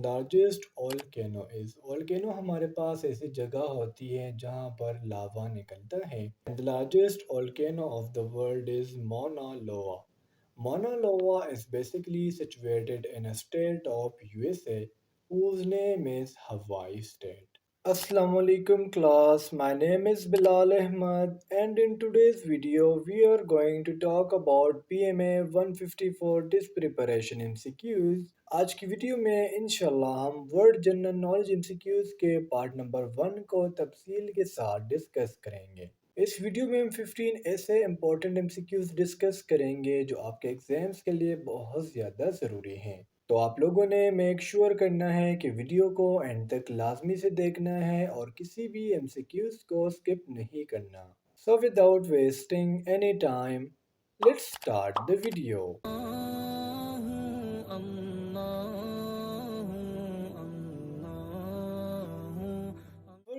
Largest volcano is volcano हमारे पास ऐसी जगह होती है जहाँ पर लावा निकलता है। The largest volcano of the world is Mauna Loa. Mauna Loa is basically situated in a state of USA whose name is Hawaii State. Assalamu alaikum class, my name is Bilal Ahmad and in today's video we are going to talk about PMA 154 disk preparation MCQs. आज की video में इंशाल्लाह हम world general knowledge MCQs के part number 1 को तफसील के साथ डिस्कस करेंगे। इस वीडियो में हम 15 ऐसे इंपॉर्टेंट MCQs डिस्कस करेंगे जो आपके एग्जाम्स के लिए बहुत ज़्यादा ज़रूरी हैं। तो आप लोगों ने मेक श्योर करना है कि वीडियो को एंड तक लाजमी से देखना है और किसी भी MCQs को स्किप नहीं करना। So without wasting any time, let's start the video.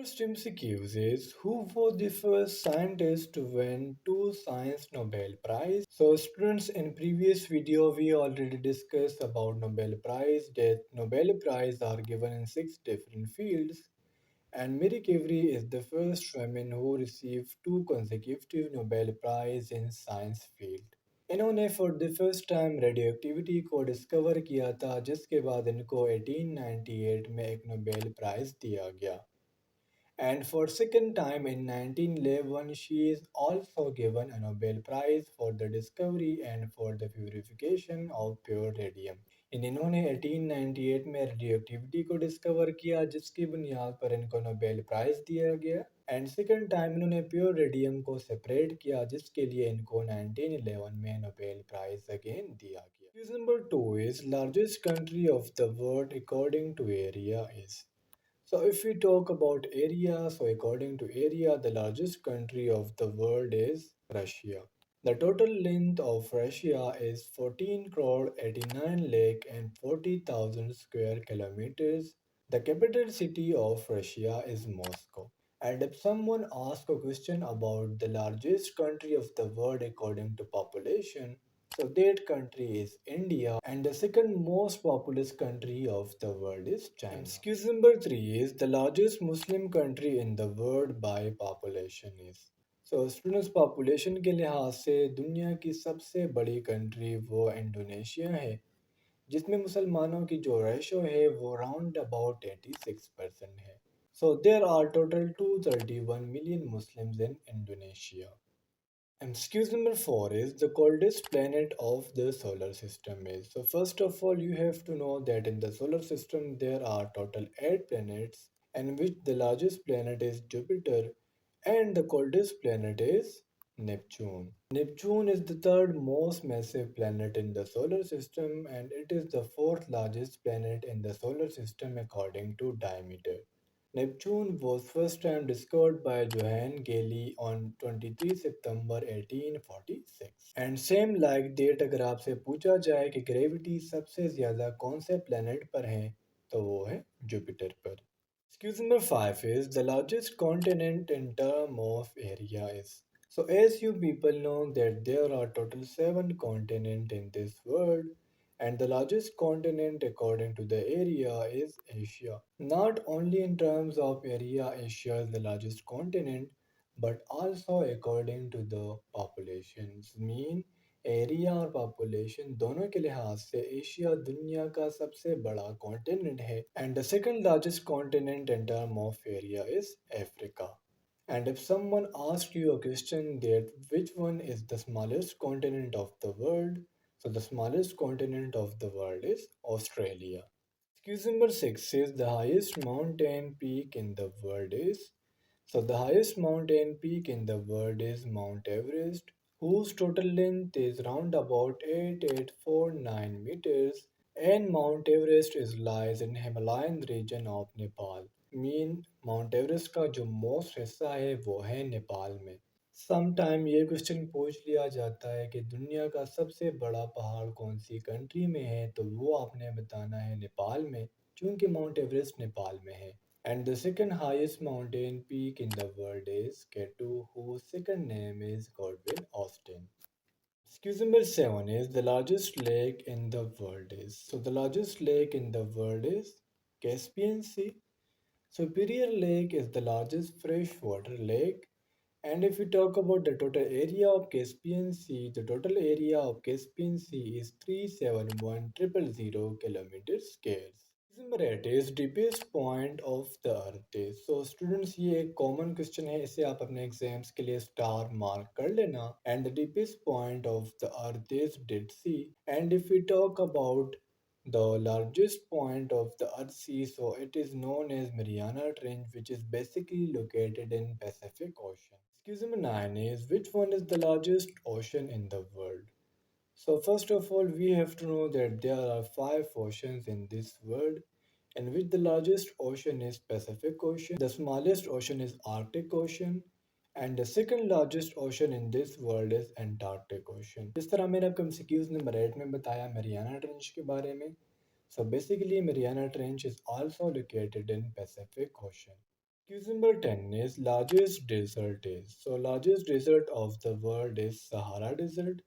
First MCQs is who was the first scientist to win two Science Nobel Prize? So students, in previous video we already discussed about Nobel Prize, that Nobel Prize are given in 6 different fields, and Marie Curie is the first woman who received two consecutive Nobel Prize in science field. इन्होंने for the first time radio activity को discover किया था, जिसके बाद इनको 1898 में एक Nobel prize दिया गया। And for second time in 1911, she is also given a Nobel Prize for the discovery and for the purification of pure radium. इन्होंने 1898 में रेडियोएक्टिविटी को डिस्कवर किया, जिसकी बुनियाद पर इनको नोबेल प्राइज़ दिया गया। एंड सेकंड टाइम इन्होंने प्योर रेडियम को सेपरेट किया, जिसके लिए इनको 1911 में नोबेल प्राइज़ अगेन दिया गया। Quiz number 2 is largest country of the world according to area is. So if we talk about area, so according to area, the largest country of the world is Russia. The total length of Russia is 14 crore 89 lakh and 40,000 square kilometers. The capital city of Russia is Moscow. And if someone asks a question about the largest country of the world according to population, so that country is India, and the second most populous country of the world is China. Excuse number 3 is the largest Muslim country in the world by population is. So students, population के लिहाज से दुनिया की सबसे बड़ी country वो Indonesia है, जिसमें मुसलमानों की जो रेशो है वो राउंड अबाउट 86% है। So there are total 231 million Muslims in Indonesia. Excuse number 4 is the coldest planet of the solar system is. So first of all, you have to know that in the solar system there are total 8 planets, and which the largest planet is Jupiter and the coldest planet is Neptune. Neptune is the third most massive planet in the solar system, and it is the fourth largest planet in the solar system according to diameter. Neptune was first time discovered by Johann Gailey on 23 सितंबर 1846। And same like date अगर आपसे पूछा जाए कि gravity सबसे ज़्यादा कौन से प्लेनेट पर है, तो वो है जुपिटर पर। Excuse number 5 is the largest continent in term of area is. So as you people know that there are total 7 continents in this world, and the largest continent according to the area is Asia. Not only in terms of area, Asia is the largest continent, but also according to the populations. Mean area और population दोनों के लिहाज से Asia दुनिया का सबसे बड़ा continent है, and the second largest continent in term of area is Africa. And if someone asks you a question that which one is the smallest continent of the world, so the smallest continent of the world is Australia. Excuse number 6 says the highest mountain peak in the world is. So the highest mountain peak in the world is Mount Everest, whose total length is round about 8849 meters, and Mount Everest is lies in Himalayan region of Nepal. Mean mount Everest का जो most हिस्सा है वो है नेपाल में। Some time ये question पूछ लिया जाता है कि दुनिया का सबसे बड़ा पहाड़ कौन सी कंट्री में है, तो वो आपने बताना है नेपाल में, क्योंकि माउंट एवरेस्ट नेपाल में है। And the second highest mountain peak in the world is Ketu, whose second name is Godwin Austen. Excuse number 7 is the largest lake in the world is. So the largest lake in the world is Caspian Sea. Superior Lake is the largest freshwater lake. And if we talk about the total area of Caspian Sea, the total area of Caspian Sea is 371,000 kilometers squares. Ismaret is deepest point of the earth is. So students ये एक common question है, इसे आप अपने exams के लिए star mark कर लेना. And the deepest point of the earth is Dead Sea. And if we talk about the largest point of the earth sea, so it is known as Mariana Trench, which is basically located in Pacific Ocean. Excuse me, 9 is which one is the largest ocean in the world? So first of all, we have to know that there are five oceans in this world, in which the largest ocean is Pacific Ocean, the smallest ocean is Arctic Ocean, and the second largest ocean in this world is Antarctic Ocean. जिस तरह मैंने आपको MCQs number 8 में बताया Mariana Trench के बारे में, so basically Mariana Trench is also located in Pacific Ocean. Excuse number 10 is largest desert is. So largest desert of the world is Sahara Desert,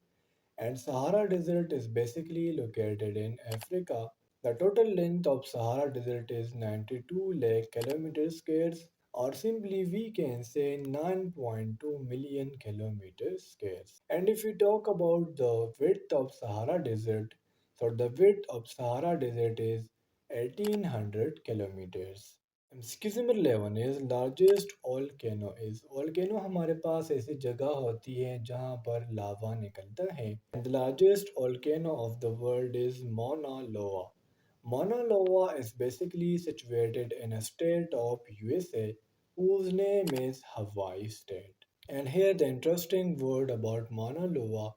and Sahara Desert is basically located in Africa. The total length of Sahara Desert is 92 lakh kilometers squares, or simply we can say 9.2 million kilometers squares. And if we talk about the width of Sahara Desert, so the width of Sahara Desert is 1800 kilometers. स्कीज़ 11 is largest volcano is. Volcano हमारे पास ऐसी जगह होती है जहाँ पर लावा निकलता है. The largest volcano of the world is Mauna Loa. Mauna Loa is basically situated in a state of USA whose name is Hawaii State. And here the interesting word about Mauna Loa,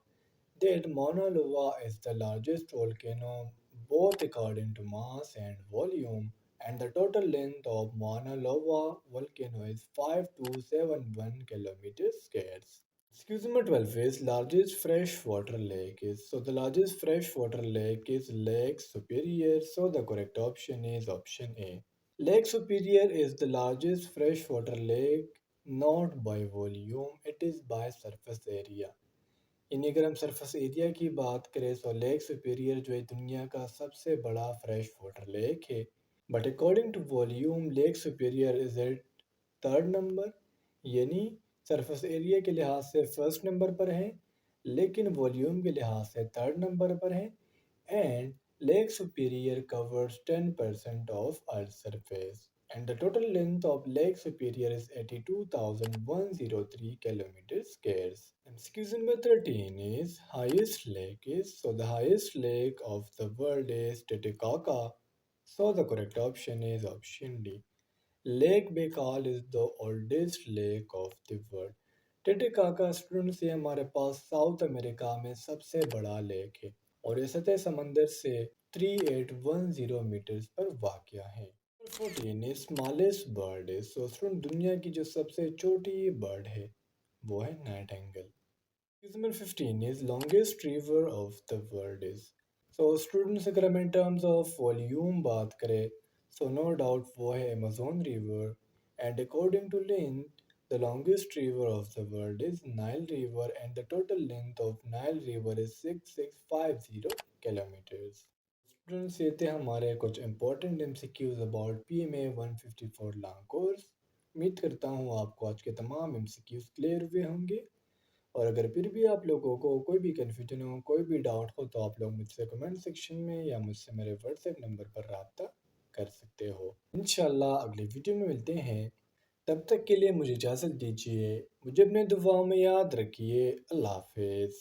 that Mauna Loa is the largest volcano both according to mass and volume, and the total length of Mauna Loa volcano is 5271 kilometers squares. Excuse me, 12 is largest freshwater lake is. So the largest freshwater lake is Lake Superior. So the correct option is option A. Lake Superior is the largest freshwater lake, not by volume, it is by surface area. यानी अगर हम surface area की बात करें तो lake superior जो है दुनिया का सबसे बड़ा फ्रेश वाटर लेक है. But according to volume Lake Superior is at third number, यानी सरफेस एरिया के लिहाज से फर्स्ट नंबर पर है, लेकिन वॉल्यूम के लिहाज से थर्ड नंबर पर है. And Lake Superior covers 10% of Earth's surface. And the total length of Lake Superior is 82,103 kilometers squares. Excuse number 13 is highest lake is. So the highest lake of the world is Titicaca. So the correct option is option D. Lake Baikal is the oldest lake of the world. Titicaca student से हमारे पास south America में सबसे बड़ा lake है और ये सतह समंदर से 3810 मीटर्स पर वाक़या है. 14 is smallest bird is. So student दुनिया की जो सबसे छोटी बर्ड है वो है Nightingale. Number 15 is longest river of the world is. So students अगर हम in terms of volume बात करें, so no doubt वो है Amazon river, and according to length the longest river of the world is Nile river, and the total length of Nile river is 6650 kilometers. Students ये थे हमारे कुछ important MCQs about PMA 154 long course. उम्मीद करता हूँ आपको आज के तमाम MCQs क्लियर हुए होंगे, और अगर फिर भी आप लोगों को कोई भी कन्फ्यूजन हो, कोई भी डाउट हो, तो आप लोग मुझसे कमेंट सेक्शन में या मुझसे मेरे व्हाट्सएप नंबर पर रब्ता कर सकते हो. इंशाल्लाह अगली वीडियो में मिलते हैं. तब तक के लिए मुझे इजाज़त दीजिए. मुझे अपने दुआओं में याद रखिए. अल्लाह हाफिज़.